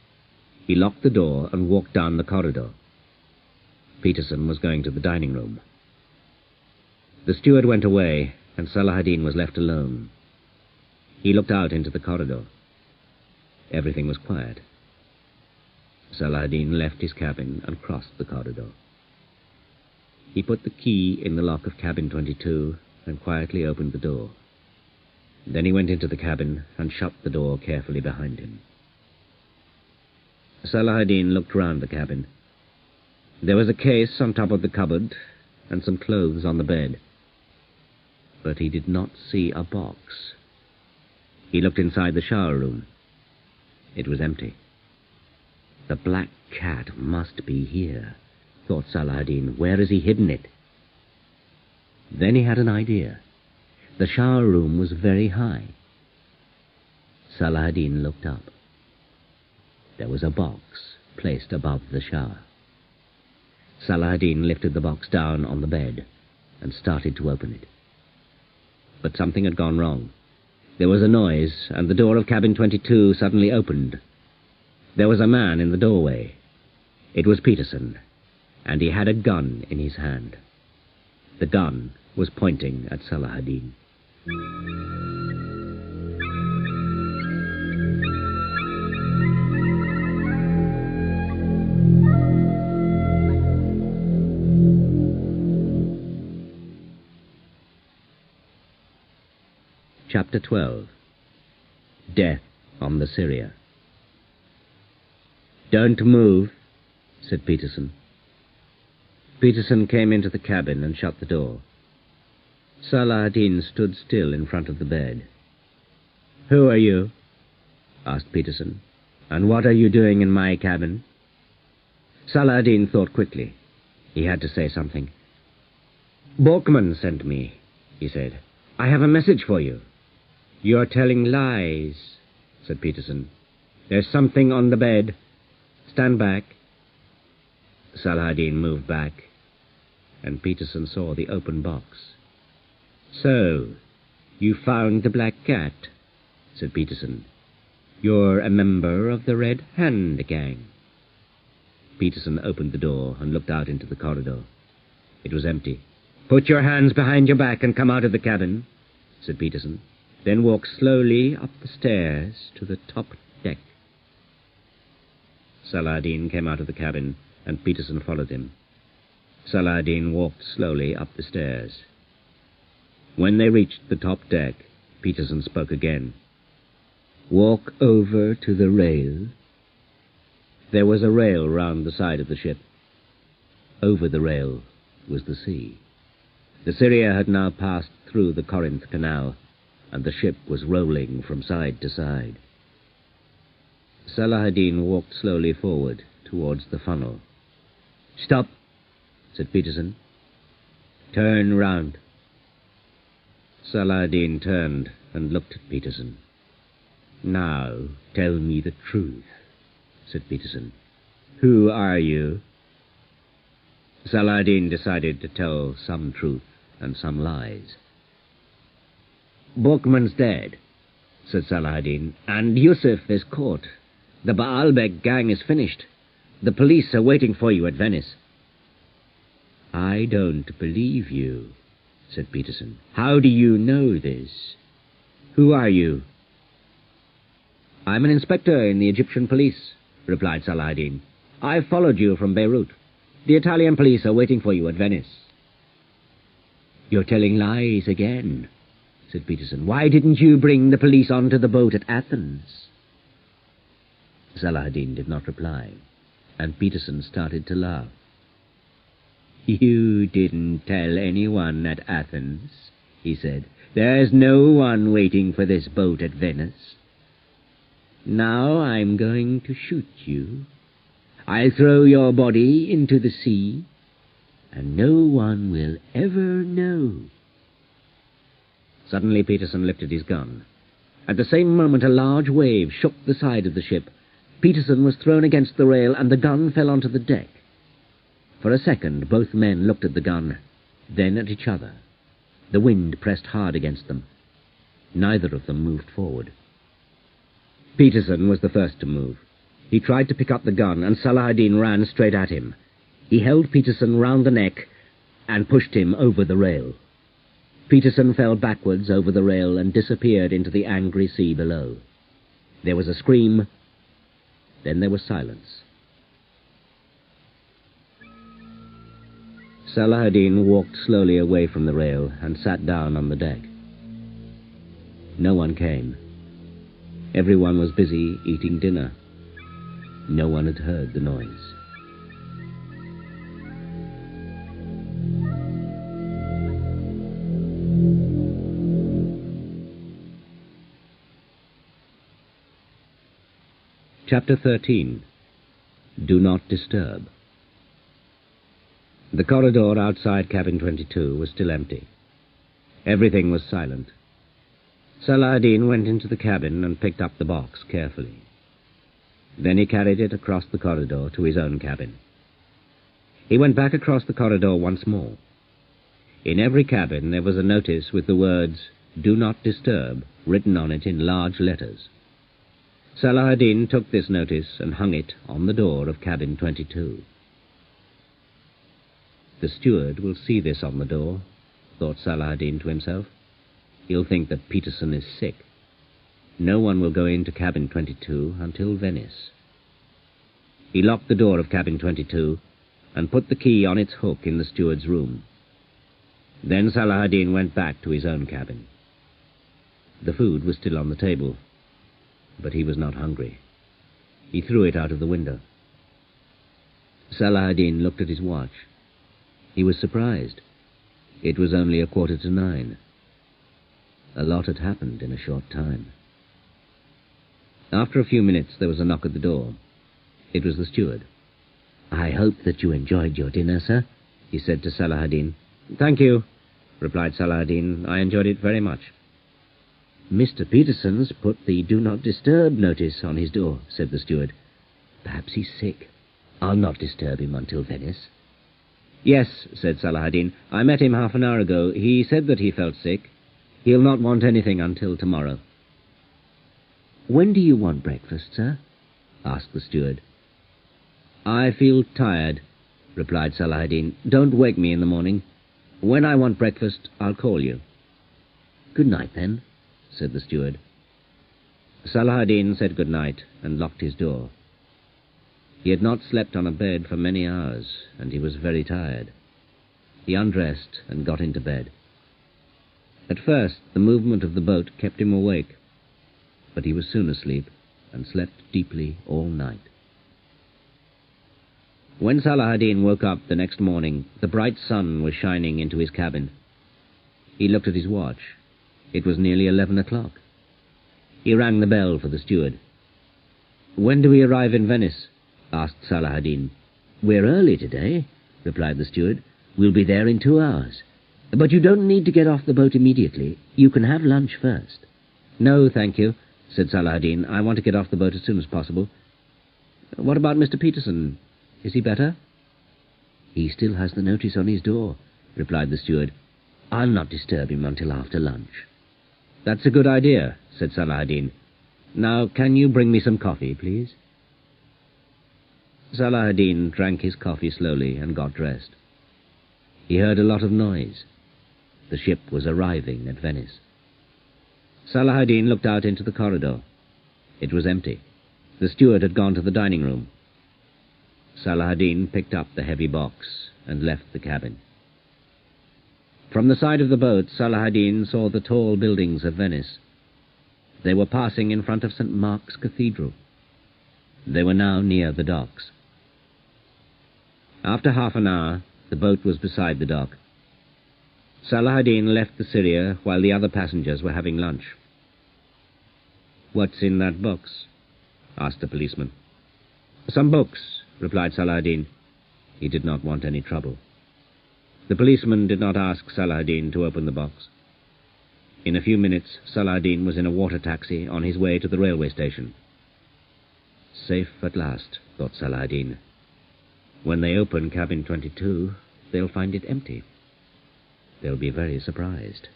He locked the door and walked down the corridor. Peterson was going to the dining room. The steward went away, and Saladin was left alone. He looked out into the corridor. Everything was quiet. Saladin left his cabin and crossed the corridor. He put the key in the lock of cabin 22 and quietly opened the door. Then he went into the cabin and shut the door carefully behind him. Saladin looked round the cabin. There was a case on top of the cupboard and some clothes on the bed. But he did not see a box. He looked inside the shower room. It was empty. The black cat must be here, thought Saladin. Where has he hidden it? Then he had an idea. The shower room was very high. Saladin looked up. There was a box placed above the shower. Saladin lifted the box down on the bed and started to open it. But something had gone wrong. There was a noise, and the door of cabin 22 suddenly opened. There was a man in the doorway. It was Peterson, and he had a gun in his hand. The gun was pointing at Saladin. Chapter 12. Death on the Syria. "Don't move," said Peterson. Peterson came into the cabin and shut the door. Saladin stood still in front of the bed. "Who are you?" asked Peterson. "And what are you doing in my cabin?" Saladin thought quickly. He had to say something. "Borkman sent me," he said. "I have a message for you." "You're telling lies," said Peterson. "There's something on the bed. Stand back." Saladin moved back, and Peterson saw the open box. "So, you found the black cat," said Peterson. "You're a member of the Red Hand gang." Peterson opened the door and looked out into the corridor. It was empty. "Put your hands behind your back and come out of the cabin," said Peterson. "Then walk slowly up the stairs to the top deck." Saladin came out of the cabin, and Peterson followed him. Saladin walked slowly up the stairs. When they reached the top deck, Peterson spoke again. "Walk over to the rail." There was a rail round the side of the ship. Over the rail was the sea. The Syria had now passed through the Corinth Canal, and the ship was rolling from side to side. Saladin walked slowly forward towards the funnel. "Stop," said Peterson. "Turn round." Saladin turned and looked at Peterson. "Now, tell me the truth," said Peterson. "Who are you?" Saladin decided to tell some truth and some lies. "Borkman's dead," said Saladin, "and Yusuf is caught. The Baalbek gang is finished. The police are waiting for you at Venice." "I don't believe you," said Peterson. "How do you know this? Who are you?" "I'm an inspector in the Egyptian police," replied Saladin. "I followed you from Beirut. The Italian police are waiting for you at Venice." "You're telling lies again," said Peterson. "Why didn't you bring the police onto the boat at Athens?" Saladin did not reply, and Peterson started to laugh. "You didn't tell anyone at Athens," he said. "There's no one waiting for this boat at Venice. Now I'm going to shoot you. I'll throw your body into the sea, and no one will ever know." Suddenly Peterson lifted his gun. At the same moment a large wave shook the side of the ship. Peterson was thrown against the rail, and the gun fell onto the deck. For a second both men looked at the gun, then at each other. The wind pressed hard against them. Neither of them moved forward. Peterson was the first to move. He tried to pick up the gun, and Saladin ran straight at him. He held Peterson round the neck and pushed him over the rail. Peterson fell backwards over the rail and disappeared into the angry sea below. There was a scream. Then there was silence. Saladin walked slowly away from the rail and sat down on the deck. No one came. Everyone was busy eating dinner. No one had heard the noise. Chapter 13. Do Not Disturb. The corridor outside cabin 22 was still empty. Everything was silent. Saladin went into the cabin and picked up the box carefully. Then he carried it across the corridor to his own cabin. He went back across the corridor once more. In every cabin there was a notice with the words, "Do Not Disturb," written on it in large letters. Saladin took this notice and hung it on the door of cabin 22. "The steward will see this on the door," thought Saladin to himself. "He'll think that Peterson is sick. No one will go into cabin 22 until Venice." He locked the door of cabin 22 and put the key on its hook in the steward's room. Then Saladin went back to his own cabin. The food was still on the table, but he was not hungry. He threw it out of the window. Saladin looked at his watch. He was surprised. It was only 9:15. A lot had happened in a short time. After a few minutes there was a knock at the door. It was the steward. "I hope that you enjoyed your dinner, sir," he said to Saladin. "Thank you," replied Saladin. "I enjoyed it very much." "Mr. Peterson's put the Do Not Disturb notice on his door," said the steward. "Perhaps he's sick. I'll not disturb him until Venice." "Yes," said Saladin. "I met him half an hour ago. He said that he felt sick. He'll not want anything until tomorrow." "When do you want breakfast, sir?" asked the steward. "I feel tired," replied Saladin. "Don't wake me in the morning. When I want breakfast, I'll call you." "Good night, then," said the steward. Saladin said good night and locked his door. He had not slept on a bed for many hours, and he was very tired. He undressed and got into bed. At first the movement of the boat kept him awake, but he was soon asleep and slept deeply all night. When Saladin woke up the next morning, the bright sun was shining into his cabin. He looked at his watch. It was nearly 11 o'clock. He rang the bell for the steward. "When do we arrive in Venice?" asked Saladin. "We're early today. replied the steward. "We'll be there in 2 hours. But you don't need to get off the boat immediately. You can have lunch first." "No, thank you," said Saladin. "I want to get off the boat as soon as possible." "What about Mr. Peterson? Is he better?" "He still has the notice on his door," replied the steward. "I'll not disturb him until after lunch." "That's a good idea," said Saladin. "Now, can you bring me some coffee, please?" Saladin drank his coffee slowly and got dressed. He heard a lot of noise. The ship was arriving at Venice. Saladin looked out into the corridor. It was empty. The steward had gone to the dining room. Saladin picked up the heavy box and left the cabin. From the side of the boat, Saladin saw the tall buildings of Venice. They were passing in front of St. Mark's Cathedral. They were now near the docks. After half an hour, the boat was beside the dock. Saladin left the Syria while the other passengers were having lunch. "What's in that box?" asked the policeman. "Some books," replied Saladin. He did not want any trouble. The policeman did not ask Saladin to open the box. In a few minutes, Saladin was in a water taxi on his way to the railway station. Safe at last, thought Saladin. When they open cabin 22, they'll find it empty. They'll be very surprised.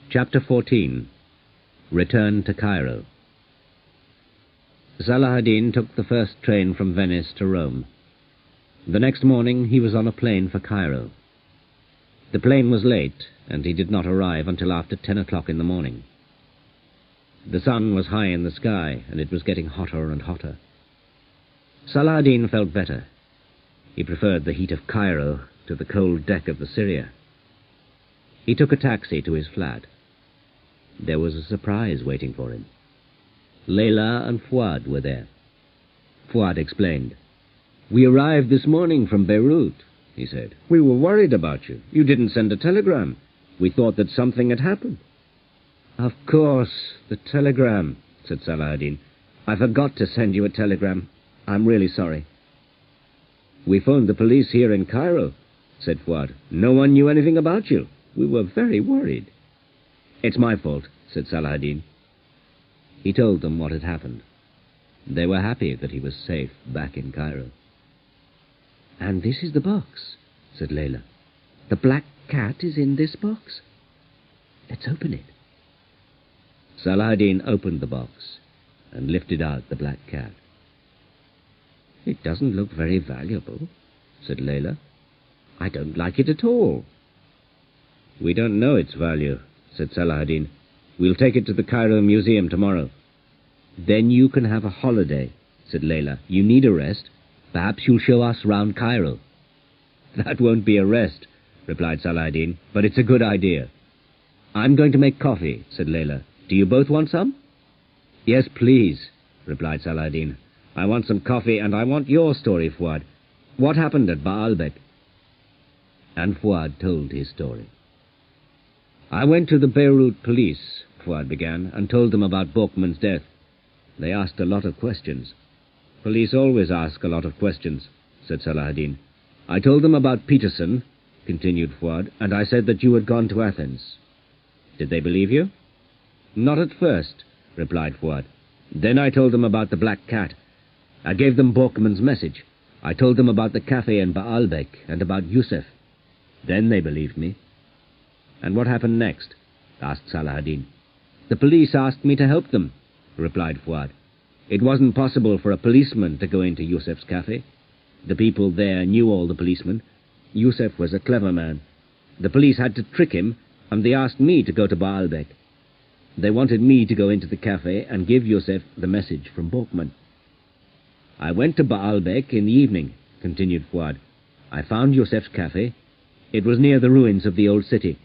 Chapter 14. Return to Cairo. Saladin took the first train from Venice to Rome. The next morning he was on a plane for Cairo. The plane was late, and he did not arrive until after 10 o'clock in the morning. The sun was high in the sky, and it was getting hotter and hotter. Saladin felt better. He preferred the heat of Cairo to the cold deck of the Syria. He took a taxi to his flat. There was a surprise waiting for him. Layla and Fuad were there. Fuad explained. "We arrived this morning from Beirut," he said. "We were worried about you. You didn't send a telegram. We thought that something had happened." "Of course, the telegram," said Saladin. "I forgot to send you a telegram. I'm really sorry." "We phoned the police here in Cairo," said Fuad. "No one knew anything about you. We were very worried." "It's my fault," said Saladin. He told them what had happened. They were happy that he was safe back in Cairo. "And this is the box," said Layla. "The black cat is in this box. Let's open it." Saladin opened the box and lifted out the black cat. "It doesn't look very valuable," said Layla. "I don't like it at all." "We don't know its value," said Saladin. "We'll take it to the Cairo Museum tomorrow." "Then you can have a holiday," said Layla. "You need a rest. Perhaps you'll show us round Cairo." "That won't be a rest," replied Saladin, "but it's a good idea." "I'm going to make coffee," said Layla. "Do you both want some?" "Yes, please," replied Saladin. "I want some coffee, and I want your story, Fuad. What happened at Baalbek?" And Fuad told his story. "I went to the Beirut police," Fuad began, "and told them about Borkman's death. They asked a lot of questions." "Police always ask a lot of questions," said Saladin. "I told them about Peterson," continued Fuad, "and I said that you had gone to Athens. Did they believe you?" "Not at first," replied Fuad. "Then I told them about the black cat. I gave them Borkman's message. I told them about the cafe in Baalbek and about Yusuf. Then they believed me." "And what happened next?" asked Saladin. "The police asked me to help them," replied Fuad. "It wasn't possible for a policeman to go into Yusuf's cafe. The people there knew all the policemen. Yusuf was a clever man. The police had to trick him, and they asked me to go to Baalbek. They wanted me to go into the cafe and give Yusuf the message from Borkman. I went to Baalbek in the evening," continued Fuad. "I found Yusuf's cafe. It was near the ruins of the old city.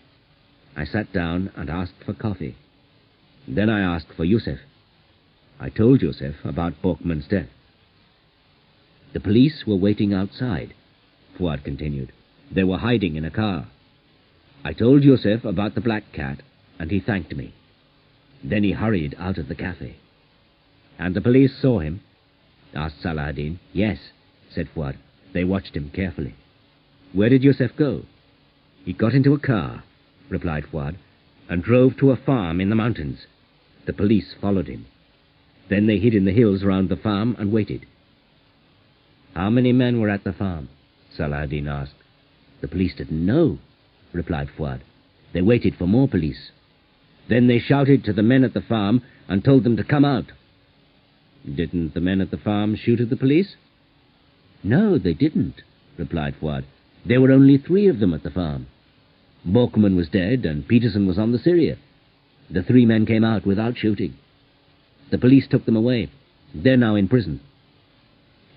I sat down and asked for coffee. Then I asked for Yusuf. I told Yusuf about Borkman's death." The police were waiting outside, Fuad continued. They were hiding in a car. I told Yusuf about the black cat, and he thanked me. Then he hurried out of the cafe. And the police saw him? Asked Salah-ad-Din. Yes, said Fuad. They watched him carefully. Where did Yusuf go? He got into a car, replied Fuad, and drove to a farm in the mountains. The police followed him. Then they hid in the hills round the farm and waited. How many men were at the farm? Salah-ad-Din asked. The police didn't know, replied Fuad. They waited for more police. Then they shouted to the men at the farm and told them to come out. Didn't the men at the farm shoot at the police? No, they didn't, replied Fuad. There were only 3 of them at the farm. Borkman was dead and Peterson was on the Syria. The 3 men came out without shooting. The police took them away. They're now in prison.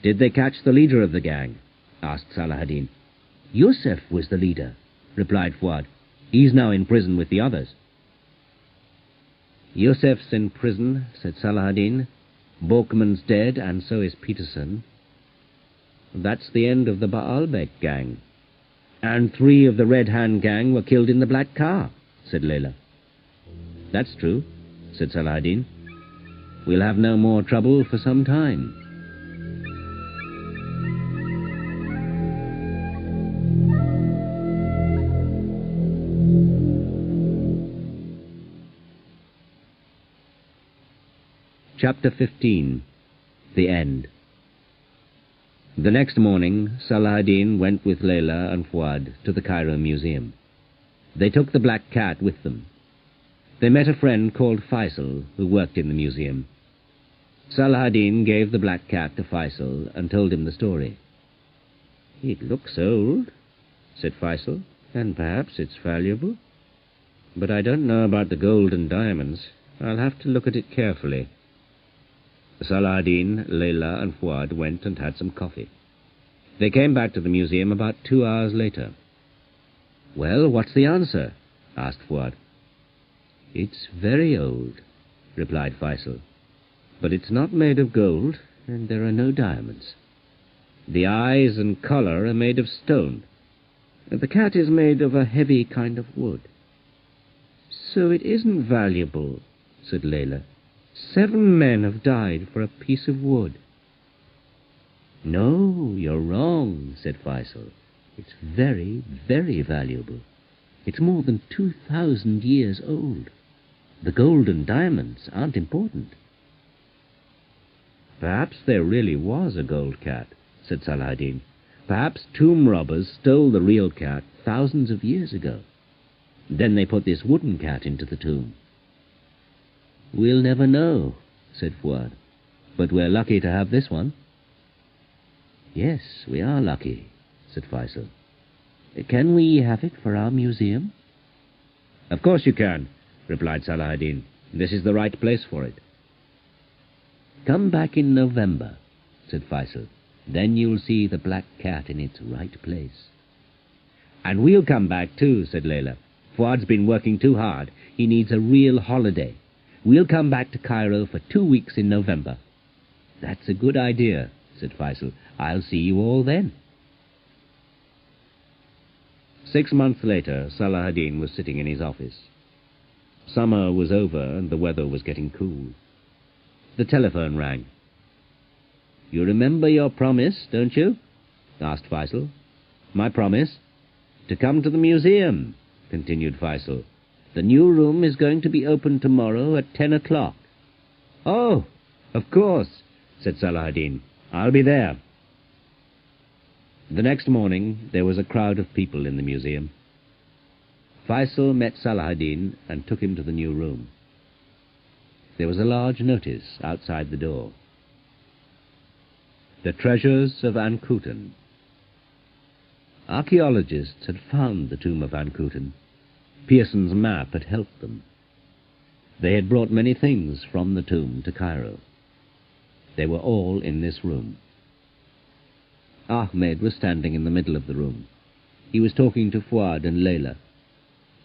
Did they catch the leader of the gang? Asked Salah-ad-Din. Yusuf was the leader, replied Fuad. He's now in prison with the others. Yusuf's in prison, said Salah-ad-Din. Borkman's dead, and so is Peterson. That's the end of the Baalbek gang. And 3 of the Red Hand gang were killed in the black car, said Layla. That's true, said Salah-ad-Din. We'll have no more trouble for some time. Chapter 15. The End. The next morning, Salah-ad-Din went with Layla and Fuad to the Cairo Museum. They took the black cat with them. They met a friend called Faisal, who worked in the museum. Salah-ad-Din gave the black cat to Faisal and told him the story. It looks old, said Faisal, and perhaps it's valuable. But I don't know about the gold and diamonds. I'll have to look at it carefully. Salah-ad-Din, Layla, and Fuad went and had some coffee. They came back to the museum about 2 hours later. Well, what's the answer? Asked Fuad. It's very old, replied Faisal. But it's not made of gold, and there are no diamonds. The eyes and collar are made of stone. The cat is made of a heavy kind of wood. So it isn't valuable, said Layla. 7 men have died for a piece of wood. No, you're wrong, said Faisal. It's very, very valuable. It's more than 2,000 years old. The gold and diamonds aren't important. Perhaps there really was a gold cat, said Salah-ad-Din. Perhaps tomb robbers stole the real cat thousands of years ago. Then they put this wooden cat into the tomb. We'll never know, said Fuad. But we're lucky to have this one. Yes, we are lucky, said Faisal. Can we have it for our museum? Of course you can, replied Salah-ad-Din. This is the right place for it. Come back in November, said Faisal. Then you'll see the black cat in its right place. And we'll come back too, said Layla. Fuad's been working too hard. He needs a real holiday. We'll come back to Cairo for 2 weeks in November. That's a good idea, said Faisal. I'll see you all then. 6 months later, Salah-ad-Din was sitting in his office. Summer was over and the weather was getting cool. The telephone rang. You remember your promise, don't you? Asked Faisal. My promise? To come to the museum, continued Faisal. The new room is going to be open tomorrow at 10 o'clock. Oh, of course, said Salah-ad-Din. I'll be there. The next morning, there was a crowd of people in the museum. Faisal met Salah-ad-Din and took him to the new room. There was a large notice outside the door. The Treasures of Ankutan. Archaeologists had found the tomb of Ankutan. Pearson's map had helped them. They had brought many things from the tomb to Cairo. They were all in this room. Ahmed was standing in the middle of the room. He was talking to Fuad and Layla.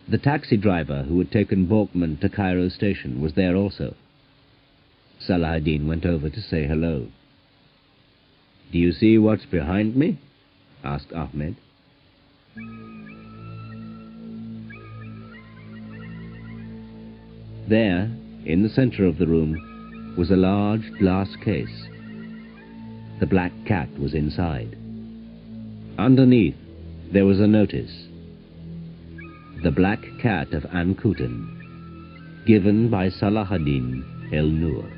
The taxi driver who had taken Borkman to Cairo station was there also. Salah-ad-Din went over to say hello. Do you see what's behind me? Asked Ahmed. There, in the center of the room, was a large glass case. The black cat was inside. Underneath, there was a notice. The Black Cat of Ankuten, given by Salahuddin el-Nur.